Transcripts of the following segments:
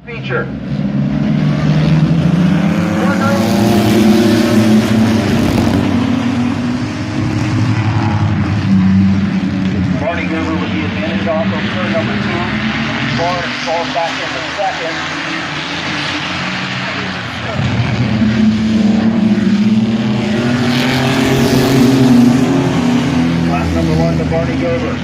Feature. Barney Goober with the advantage off of turn number 2. Barnes falls back into second. Lap number 1 to Barney Goober.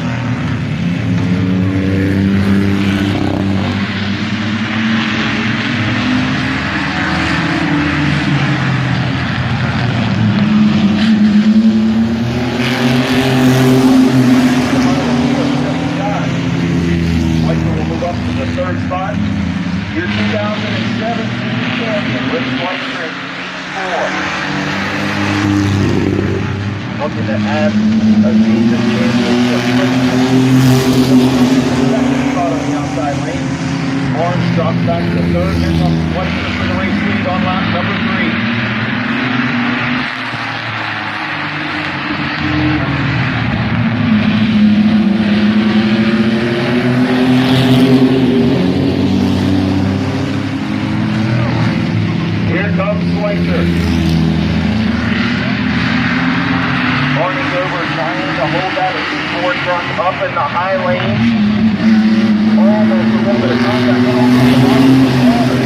Third spot, your 2017 champion, Rick Schweitzer, 4. Looking to add a season championship. Second spot on the outside lane. Orange drops back to the third. Here comes Schweitzer for the race lead on lap number 3. Schweitzer. Barney Goober trying to hold that forward front up in the high lane. Almost a little bit of contact on the bottom of the water.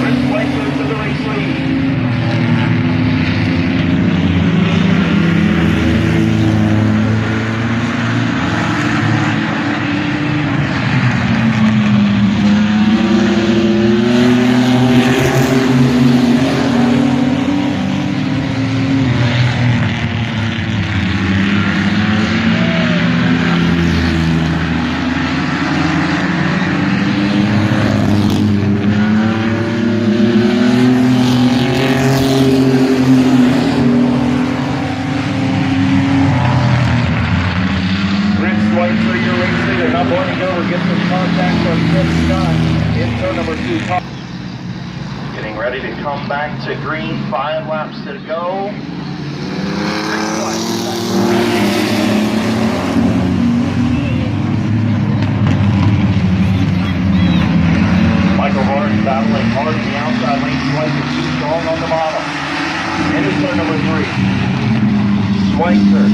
Rick Schweitzer to the race lead. Barney Goober gets some contact from Chris Scott in turn number 2. Getting ready to come back to green. 5 laps to go. Michael Barnes battling hard in the outside lane. Schweitzer too strong on the bottom. Into turn number 3. Schweitzer.